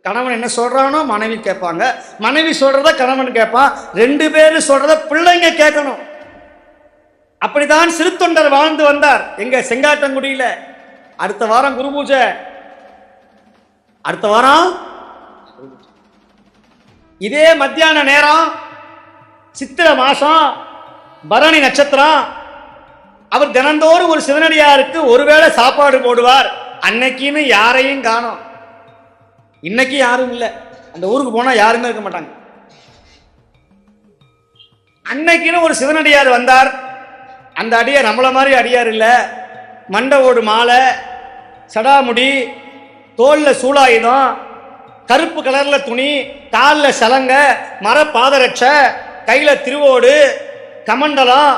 கணவன் என்ன சொல்றானோ மனைவி கேட்பாங்க, மனைவி சொல்றத கணவன் கேட்பான், 2 பேரும் சொல்றத பிள்ளைங்க கேட்கணும். அப்படித்தான் சிறு தொண்டர் வாழ்ந்து வந்தார் எங்க செங்காட்டங்குடியில. அடுத்த வாரம் குரு பூஜை, அடுத்த வாரம் இதே மத்தியான நேரம், சித்திரை மாசம், பரணி நட்சத்திரம். அவர் தினந்தோறும் ஒரு சிவனடியாருக்கு ஒருவேளை சாப்பாடு போடுவார். அன்னைக்குன்னு யாரையும் காணோம். இன்னைக்கு யாரும் இல்லை. அந்த ஊருக்கு போனா யாருமே இருக்க மாட்டாங்க. அன்னைக்குன்னு ஒரு சிவனடியார் வந்தார். அந்த அடியார் நம்மள மாதிரி அடியார் இல்லை. மண்டை ஓடு மாலை, சடாமுடி, தோல்ல சூலாயுதம், கருப்பு கலர்ல துணி, காலில் சலங்க, மர பாதரட்சை, கையில திருவோடு, கமண்டலம்,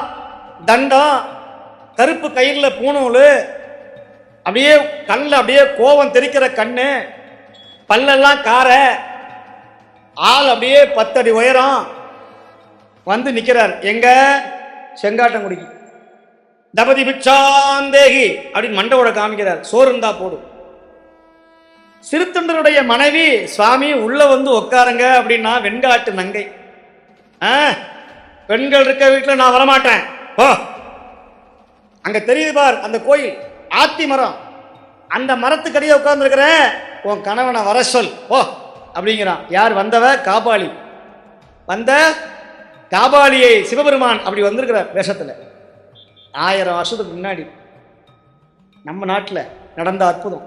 தண்டம், கருப்பு கயிறுல பூணூல், அப்படியே கண்ணில் அப்படியே கோபம் தெரிக்கிற கண்ணு, பல்லெல்லாம் கார, ஆள் அப்படியே 10 அடி உயரம் வந்து நிற்கிறார் எங்க செங்காட்டங்குடிக்கு. தபதி பிச்சாந்தேகி அப்படின்னு மண்டவோட காமிக்கிறார். சோறு இருந்தா போடும். சிறுத்தொண்டருடைய மனைவி, சுவாமி உள்ள வந்து உட்காருங்க அப்படின்னா, வெண்காட்டு நங்கை, பெண்கள் இருக்க வீட்டில் நான் வரமாட்டேன், ஓ அங்க தெரியுது பார் அந்த கோயில், ஆத்தி மரம், அந்த மரத்துக்கடியே உட்கார்ந்துருக்கிறேன், உன் கணவனை வர சொல் ஓ அப்படிங்கிறான். யார் வந்தவ? காபாலி. வந்த காபாலியை சிவபெருமான் அப்படி வந்திருக்கிறார் வேஷத்துல. 1000 வருஷத்துக்கு முன்னாடி நம்ம நாட்டில் நடந்த அற்புதம்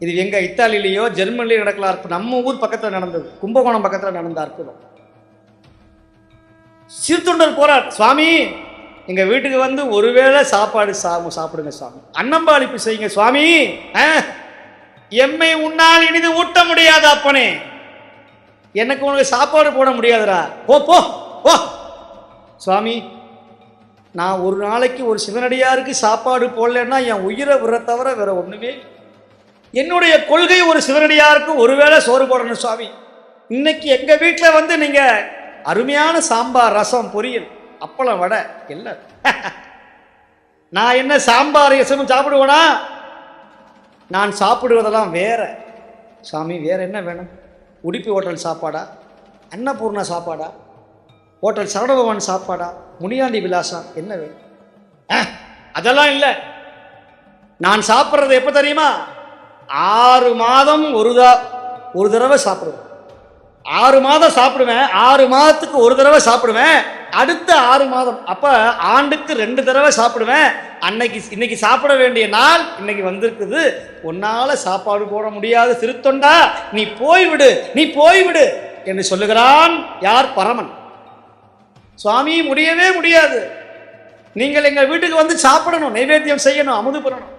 இது. எங்க இத்தாலியிலேயோ ஜெர்மனிலேயோ நடக்கலாம். நம்ம ஊர் பக்கத்தில் நடந்தது, கும்பகோணம் பக்கத்தில் நடந்த அற்புதம். சிறுத்தொண்டர் போறார், சுவாமி எங்க வீட்டுக்கு வந்து ஒருவேளை சாப்பாடு சாப்பிடுங்க சுவாமி, அன்னம்பாளிப்பு செய்யுங்க சுவாமி, எம்மை உன்னால் இனிது ஊட்ட முடியாது அப்பனே, எனக்கு உனக்கு சாப்பாடு போட முடியாதுடா, போ போ போ. சுவாமி நான் ஒரு நாளைக்கு ஒரு சிவனடியாருக்கு சாப்பாடு போடலன்னா என் உயிரை விட தவிர வேற ஒண்ணுமே. என்னுடைய கொள்கை ஒரு சிவனடியாருக்கு ஒருவேளை சோறு போடணும் சுவாமி. இன்னைக்கு எங்க வீட்டில் வந்து நீங்க அருமையான சாம்பார், ரசம், பொரியல், அப்பளம், வடை எல்லாம். நான் என்ன சாம்பார் ரசமும் சாப்பிடுவேனா? நான் சாப்பிடுவதெல்லாம் வேற சாமி. வேற என்ன வேணும்? உடுப்பி ஹோட்டல் சாப்பாடா, அன்னபூர்ணா சாப்பாடா, ஹோட்டல் சரவணபவன் சாப்பாடா, முனியாண்டி விலாசா, என்ன வேணும்? அதெல்லாம் இல்லை. நான் சாப்பிட்றது எப்போ தெரியுமா? 6 மாதம் ஒரு தடவை சாப்பிடுவேன். 6 மாதம் சாப்பிடுவேன். 6 மாதத்துக்கு ஒரு தடவை சாப்பிடுவேன். அடுத்த 6 மாதம், அப்ப ஆண்டுக்கு 2 தடவை சாப்பிடுவேன். இன்னைக்கு சாப்பிட வேண்டிய நாள் இன்னைக்கு வந்திருக்குது. உன்னால சாப்பாடு போட முடியாது சிறுத்தொண்டா, நீ போய்விடு, நீ போய்விடு என்று சொல்லுகிறான். யார்? பரமன். சுவாமி முடியவே முடியாது, நீங்கள் எங்க வீட்டுக்கு வந்து சாப்பிடணும், நைவேத்தியம் செய்யணும், அமுது பண்ணணும்.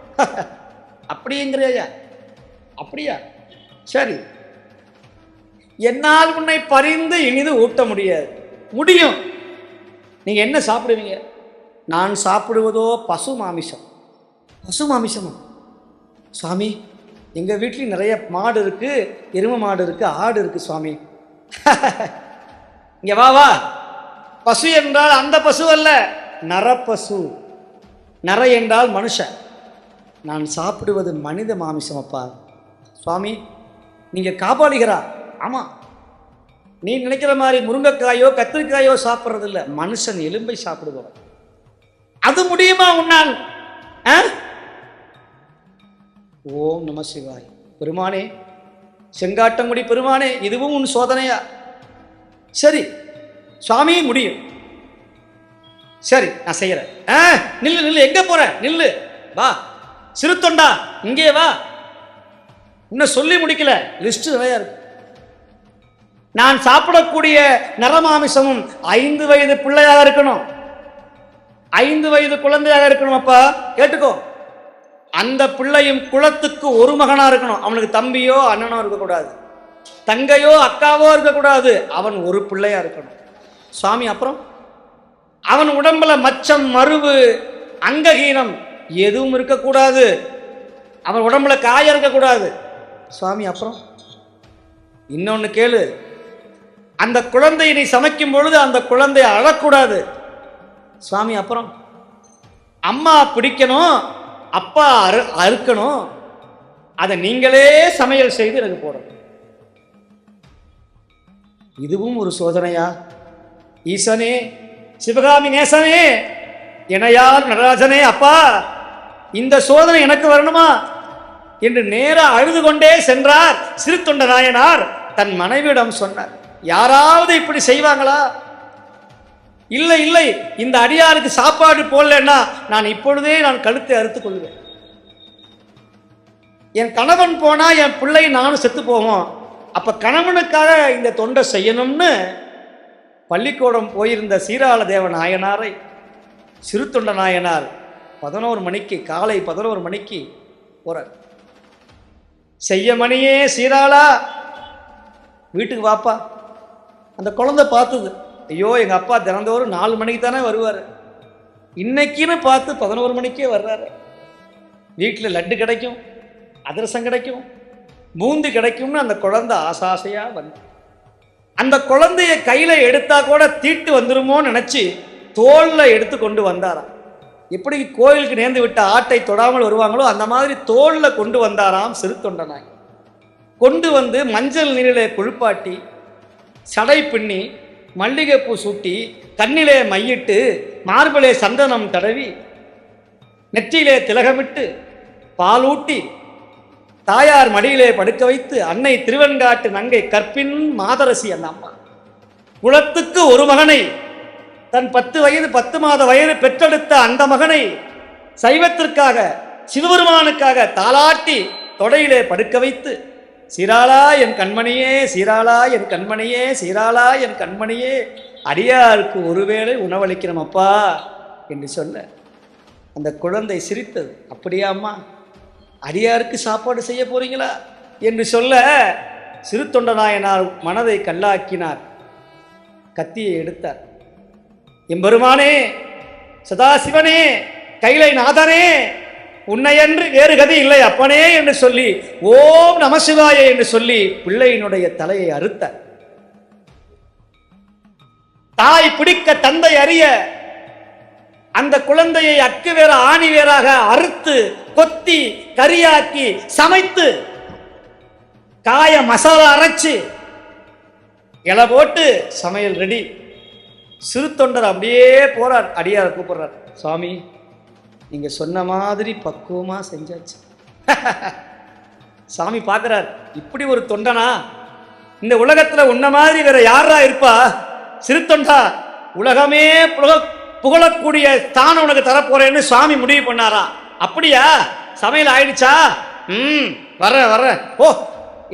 அப்படிங்கிறியா? அப்படியா? சரி, என்னால் உன்னை பரிந்து இனிது ஊட்ட முடியாது. முடியும். நீங்க என்ன சாப்பிடுவீங்க? நான் சாப்பிடுவதோ பசு மாமிசம். பசு மாமிசமா? சுவாமி எங்க வீட்லயும் நிறைய மாடு இருக்கு, எருமை மாடு இருக்கு, ஆடு இருக்கு சுவாமி. இங்க வா வா. பசு என்றால் அந்த பசு அல்ல, நரப்பசு. நர என்றால் மனுஷன். நான் சாப்பிடுவது மனித மாமிசம். அப்பா சுவாமி நீங்க காப்பாளிகிறா? ஆமா, நீ நினைக்கிற மாதிரி முருங்கைக்காயோ கத்திரிக்காயோ சாப்பிட்றது இல்லை, மனுஷன் எலும்பை சாப்பிடுபவன். அது முடியுமா உன்னால்? ஓம் நம சிவாய். பெருமானே, செங்காட்டங்குடி பெருமானே, இதுவும் உன் சோதனையா? சரி சுவாமி முடியும். சரி நான் செய்யறேன். நில்லு நில்லு, எங்க போற? நில்லு, வா சிறுத்தொண்டா, இங்கே வா. இன்னும் சொல்லி முடிக்கல, லிஸ்ட் நிறைய இருக்கு. நான் சாப்பிடக்கூடிய நரமாமிசமும் 5 வயது பிள்ளையாக இருக்கணும், 5 வயது குழந்தையாக இருக்கணும். அப்பா கேட்டுக்கோ, அந்த பிள்ளையும் குலத்துக்கு ஒரு மகனா இருக்கணும். அவனுக்கு தம்பியோ அண்ணனோ இருக்கக்கூடாது, தங்கையோ அக்காவோ இருக்கக்கூடாது, அவன் ஒரு பிள்ளையா இருக்கணும். சுவாமி அப்புறம் அவன் உடம்புல மச்சம், மருவு, அங்ககீனம் எதுவும் இருக்கக்கூடாது, அவன் உடம்புல காயம் இருக்கக்கூடாது. சுவாமி அப்புறம் இன்னொன்னு கேளு, அந்த குழந்தையை நீ சமைக்கும் பொழுது அந்த குழந்தைய அழக்கூடாது. சுவாமி அப்புறம் அம்மா பிடிக்கணும், அப்பா அறுக்கணும், அதை நீங்களே சமையல் செய்து எனக்கு போடணும். இதுவும் ஒரு சோதனையா? ஈசனே, சிவகாமி நேசனே, இணையார் நடராஜனே, அப்பா இந்த சோதனை எனக்கு வரணுமா என்று நேரா அழுது கொண்டே சென்றார் சிறு தொண்ட நாயனார். தன் மனைவியிடம் சொன்னார், யாராவது இப்படி செய்வாங்களா? இல்லை இல்லை, இந்த அடியாருக்கு சாப்பாடு போடலன்னா நான் இப்பொழுதே கழுத்தை அறுத்துக் கொள்வேன். என் கணவன் போனா என் பிள்ளை நானும் செத்து போவோம். அப்ப கணவனுக்காக இந்த தொண்டை செய்யணும்னு பள்ளிக்கூடம் போயிருந்த சீராள தேவ நாயனாரை சிறு தொண்ட நாயனார் 11 மணிக்கு, காலை 11 மணிக்கு போறார். செய்ய மணியே சீராளா, வீட்டுக்கு வாப்பா. அந்த குழந்தை பார்த்தது, ஐயோ எங்கள் அப்பா தினந்தோறும் 4 மணிக்கு தானே வருவார், இன்னைக்குன்னு பார்த்து 11 மணிக்கே வர்றாரு. வீட்டில் லட்டு கிடைக்கும், அதிரசம் கிடைக்கும், பூந்தி கிடைக்கும்னு அந்த குழந்தை ஆசாசையாக வந்து அந்த குழந்தைய கையில் எடுத்தா கூட தீட்டு வந்துருமோன்னு நினச்சி தோளில் எடுத்து கொண்டு வந்தாராம். எப்படி கோயிலுக்கு நேர்ந்து விட்ட ஆட்டை தொடாமல் வருவாங்களோ அந்த மாதிரி தோளில் கொண்டு வந்தாராம் சிறு தொண்டனாய். கொண்டு வந்து மஞ்சள் நீரிலே குளிப்பாட்டி, சடை பின்னி, மல்லிகைப்பூ சூட்டி, கண்ணிலே மையிட்டு, மார்பிலே சந்தனம் தடவி, நெற்றியிலே திலகமிட்டு, பாலூட்டி, தாயார் மடியிலே படுக்க வைத்து, அன்னை திருவெண்காட்டு நங்கை கற்பின் மாதரசி அந்த அம்மா குலத்துக்கு ஒரு மகனை, தன் 10 வயது 10 மாத வயது பெற்றெடுத்த அந்த மகனை சைவத்திற்காக சிவபெருமானுக்காக தாலாட்டி தொடையிலே படுக்க வைத்து, சீராளா என் கண்மணியே, சீராளா என் கண்மணியே, சீராளா என் கண்மணியே, அடியாருக்கு ஒருவேளை உணவளிக்கிறோம் அப்பா என்று சொல்ல அந்த குழந்தை சிரித்தது. அப்படியா அம்மா, அடியாருக்கு சாப்பாடு செய்ய போறீங்களா என்று சொல்ல சிறு தொண்ட நாயனார் மனதை கல்லாக்கினார். கத்தியை எடுத்தார். எம்பெருமானே, சதாசிவனே, கைலை நாதனே, உன்னையன்று வேறு கதி இல்லை அப்பனே என்று சொல்லி ஓம் நமசிவாய என்று சொல்லி பிள்ளையினுடைய தலையை அறுத்தார். தாய் பிடிக்க தந்தை அறிய அந்த குழந்தையை அக்கு வேற ஆணி வேறாக அறுத்து கொத்தி கரியாக்கி சமைத்து காய மசாலா அரைச்சு இலை போட்டு சமையல் ரெடி. சிறு தொண்டர் அப்படியே போறார், அடியார கூப்பிடுறார், சுவாமி நீங்க சொன்ன மாதிரி பக்குவமா செஞ்சாச்சு. சாமி பார்க்கிறார், இப்படி ஒரு தொண்டனா இந்த உலகத்துல உன்ன மாதிரி வேற யாரா இருப்பா? சிறு தொண்டா, உலகமே புகழக்கூடிய ஸ்தானம் உனக்கு தரப்போறேன்னு சுவாமி முடிவு பண்ணாரா? அப்படியா, சமையல் ஆயிடுச்சா? வர்ற ஓ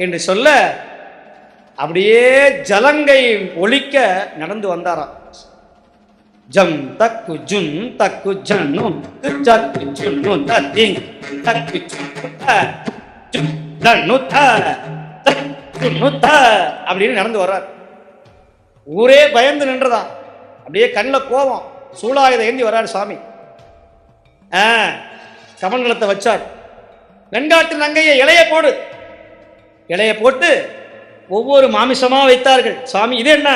என்று சொல்ல அப்படியே ஜலங்கை ஒலிக்க நடந்து வந்தாராம். ஜம் தக்கு ஜுன் தக்கு ஜன்னு தக்கு ஜுன்னு தத்திங் தக்கு ஜுன்னு த அப்படின்னு நடந்து வர்றார். ஊரே பயந்து நின்றதான். அப்படியே கண்ணில் கோபம், சூளாயுதம் ஏந்தி வர்றாரு சுவாமி. கமண்டலத்தை வச்சார். வெண்காட்டு நங்கையை இலைய போடு, இலைய போட்டு ஒவ்வொரு மாமிசமா வைத்தார்கள். சுவாமி இது என்ன?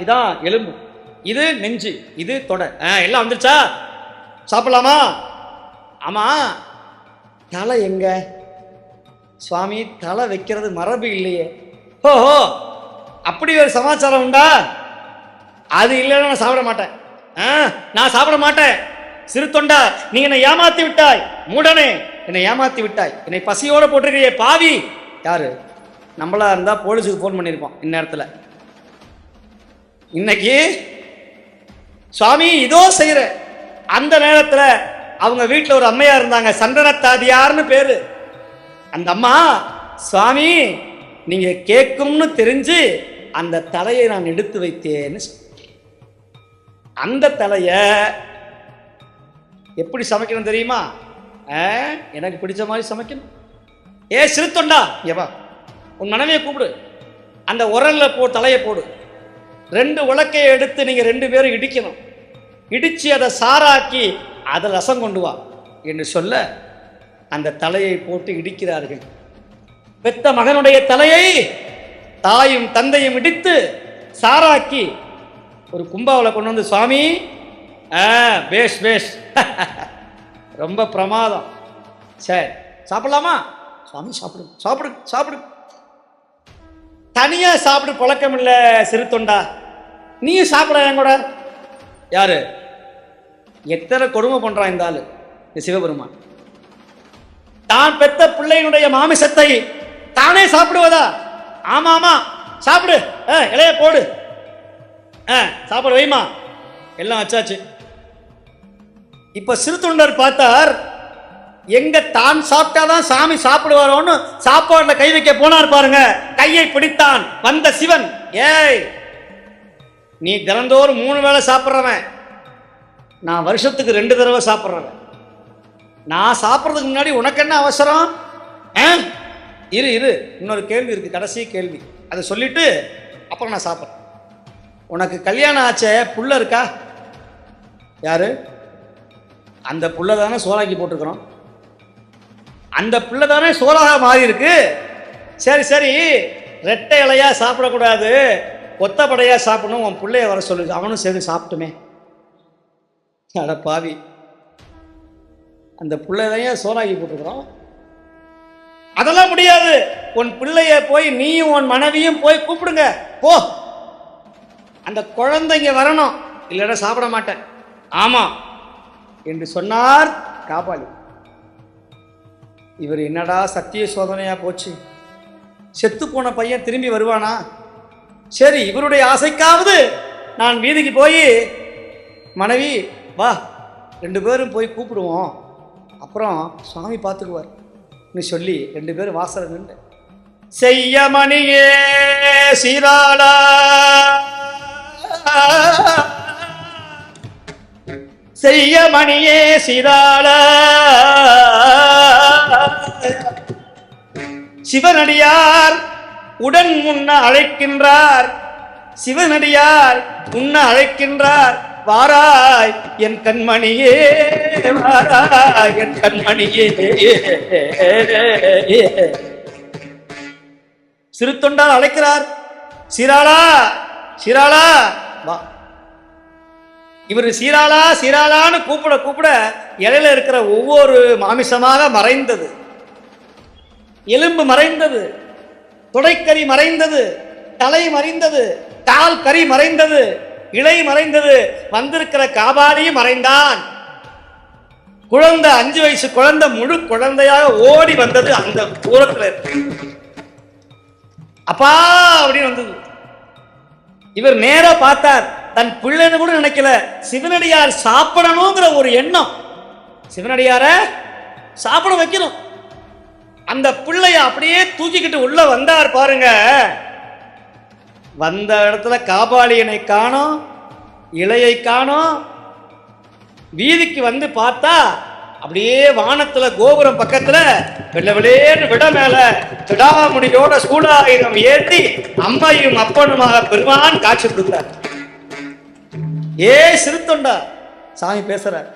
இதான் எலும்பு, இது நெஞ்சு, இது தொடை, எல்லாம் வந்துருச்சா, சாப்பிடலாமா? ஆமா, தலை எங்க? சுவாமி தலை வைக்கிறது மரபு இல்லையே. ஓஹோ, அப்படி ஒரு சமாச்சாரம் உண்டா? அது இல்லைன்னா நான் சாப்பிட மாட்டேன். நான் சாப்பிட மாட்டேன். சிறு தொண்டா, நீ என்னை ஏமாத்தி விட்டாய், மூடனே என்னை ஏமாத்தி விட்டாய், என்னை பசியோட போட்டிருக்கிறியே பாவி. யாரு? நம்மளா இருந்தா போலீஸுக்கு போன் பண்ணியிருப்போம் இந்நேரத்தில். இன்னைக்கு சுவாமி இதோ செய்யற அந்த நேரத்தில் அவங்க வீட்டில் ஒரு அம்மையா இருந்தாங்க, சந்தனத்தாதியார்னு பேரு. அந்த அம்மா, சுவாமி நீங்க கேட்கும்னு தெரிஞ்சு அந்த தலையை நான் எடுத்து வைத்தேன்னு. அந்த தலைய எப்படி சமைக்கணும் தெரியுமா? எனக்கு பிடிச்ச மாதிரி சமைக்கணும். ஏ சிறு தொண்டா, ஏவா உன் மனைவியை கூப்பிடு, அந்த உரல்ல தலையை போடு, 2 உலக்கையை எடுத்து நீங்க 2 பேரும் இடிக்கணும், இடிச்சு அதை சாராக்கி அதை ரசம் கொண்டு வா என்று சொல்ல அந்த தலையை போட்டு இடிக்கிறார்கள். பெத்த மகனுடைய தலையை தாயும் தந்தையும் இடித்து சாராக்கி ஒரு கும்பாவில் கொண்டு வந்து, சுவாமி பேஷ் பேஷ் ரொம்ப பிரமாதம், சரி சாப்பிடலாமா? சுவாமி சாப்பிடு சாப்பிடு சாப்பிடு. தனியா சாப்பிட பழக்கம் இல்ல சிறு தொண்டா, நீயும் சாப்பிட என் கூட. யாரு? எத்தனை கொடுமை பண்றான் இந்த ஆளு, இந்த சிவபெருமான். தான் பெத்த பிள்ளையினுடைய மாமிசத்தை தானே சாப்பிடுவதா? ஆமா ஆமா சாப்பிடு, இலைய போடு, சாப்பிட வைமா, எல்லாம் வச்சாச்சு. இப்ப சிறு தொண்டர் பார்த்தார், எங்க தான் சாப்பிட்டாதான் சாமி சாப்பிடுவாரோன்னு சாப்பாடுல கை வைக்க போனார் பாருங்க. கையை பிடித்தான் வந்த சிவன். ஏய், நீ தினந்தோறும் 3 வேளை சாப்பிட்றவன், நான் வருஷத்துக்கு 2 தடவை சாப்பிட்றவன். நான் சாப்பிட்றதுக்கு முன்னாடி உனக்கு என்ன அவசரம்? இரு இரு, இன்னொரு கேள்வி இருக்கு, கடைசி கேள்வி, அதை சொல்லிட்டு அப்புறம் நான் சாப்பிட்றேன். உனக்கு கல்யாணம் ஆச்சே, புள்ள இருக்கா? யாரு? அந்த புள்ள தானே சோறாக்கி போட்டுக்கிறோம், அந்த பிள்ளை தானே சோறாக மாறி இருக்கு. சரி சரி, ரெட்டை இலையா சாப்பிடக்கூடாது, ஒத்தப்படையா சாப்பிடணும், உன் பிள்ளைய வர சொல்லு, அவனும் சேர்ந்து சாப்பிட்டுமே. அட பாவி, அந்த பிள்ளைய சோறாக்கி போட்டுக்கிறோம். அதெல்லாம் முடியாது, உன் பிள்ளைய போய் நீயும் உன் மனைவியும் போய் கூப்பிடுங்க போ, அந்த குழந்தைங்க வரணும், இல்லைன்னா சாப்பிட மாட்டேன். ஆமா என்று சொன்னார் காபாலி. இவர் என்னடா சத்திய சோதனையா போச்சு, செத்து போன பையன் திரும்பி வருவானா? சரி, இவருடைய ஆசைக்காவது நான் வீதிக்கு போய் மனைவி வா 2 பேரும் போய் கூப்பிடுவோம், அப்புறம் சுவாமி பார்த்துக்குவார் சொல்லி 2 பேரும் வாசல் நின்று, செய்ய மணியே சீராளா செய்ய மணியே சீராளா சிவனடியார் உடன் முன்ன அழைக்கின்றார், சிவனடியார் உன்ன அழைக்கின்றார், வாராய் என் கண்மணியே, வாராய் என் கண்மணியே. சிறு தொண்டால் அழைக்கிறார், சீராளா சீராளா வா. இவர் சீராளா சீராளான்னு கூப்பிட கூப்பிட இலையில இருக்கிற ஒவ்வொரு மாமிசமாக மறைந்தது, எலும்பு மறைந்தது, தொடைக்கறி மறைந்தது, தலை மறைந்தது, கால் கறி மறைந்தது, இலை மறைந்தது, வந்திருக்கிற காபாலி மறைந்தான். குழந்தை 5 வயசு குழந்தை முழு குழந்தையாக ஓடி வந்தது, அந்த தூரத்தில் அப்பா அப்படின்னு வந்தது. இவர் நேரா பார்த்தார், தன் பிள்ளைன்னு கூட நினைக்கல, சிவனடியார் சாப்பிடணுங்கிற ஒரு எண்ணம், சிவனடியார சாப்பிட வைக்கணும். அந்த பிள்ளைய அப்படியே தூக்கிக்கிட்டு உள்ள வந்தார் பாருங்க. வந்த இடத்துல காபாலியனை காணோம், இலையை காணோம். வீதிக்கு வந்து பார்த்தா அப்படியே வானத்துல கோபுரம் பக்கத்துல வெள்ள வெளியேன்னு விட மேல திடாமுடியோட சூடாயுதம் ஏற்றி அம்மையும் அப்பனுமாக பெருமான் காட்சி கொடுத்தார். ஏ சிறு தொண்டா, சாமி பேசுறார்,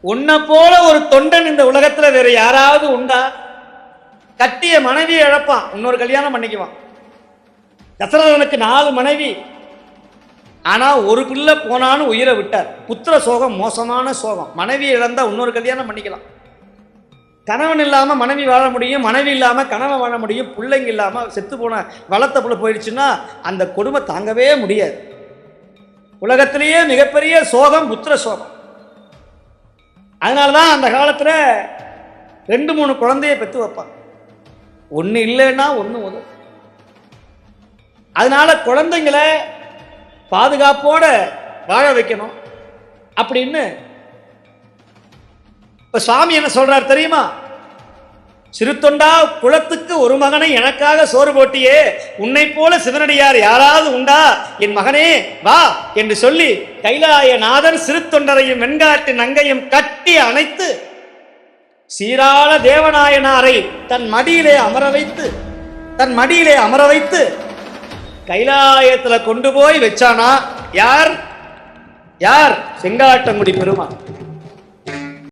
உன்னை போல ஒரு தொண்டன் இந்த உலகத்துல வேற யாராவது உண்டா? கட்டிய மனைவியை இழப்பான், இன்னொரு கல்யாணம் பண்ணிக்குவான். தசரதனுக்கு 4 மனைவி, ஆனா ஒரு பிள்ளை போனான்னு உயிரை விட்டார். புத்திர சோகம் மோசமான சோகம், மனைவி இழந்தா இன்னொரு கல்யாணம் பண்ணிக்கலாம். கணவன் இல்லாம மனைவி வாழ முடியும், மனைவி இல்லாம கணவன் வாழ முடியும், பிள்ளைங்க இல்லாம செத்து போன வளர்த்த புள்ள போயிடுச்சுன்னா அந்த கொடுமை தாங்கவே முடியாது. உலகத்திலேயே மிகப்பெரிய சோகம் புத்திர சோகம். அதனாலதான் அந்த காலத்துல 2-3 குழந்தைய பெற்று வைப்பாங்க, ஒண்ணு இல்லைன்னா ஒண்ணு உதவும். அதனால குழந்தைங்களை பாதுகாப்போட வாழ வைக்கணும் அப்படின்னு இப்ப சுவாமி என்ன சொல்றார் தெரியுமா? சிறு தொண்டா, குலத்துக்கு ஒரு மகனை எனக்காக சோறு போட்டியே, உன்னை போல சிவனடியார் யாராவது உண்டா? என் மகனே வா என்று சொல்லி கைலாயநாதர் சிறு தொண்டரையும் வெண்காட்டு நங்கையும் கட்டி அணைத்து சீராள தேவநாயனாரை தன் மடியிலே அமர வைத்து கைலாயத்துல கொண்டு போய் வச்சானா? யார்? செங்காட்டங்குடி பெருமான்.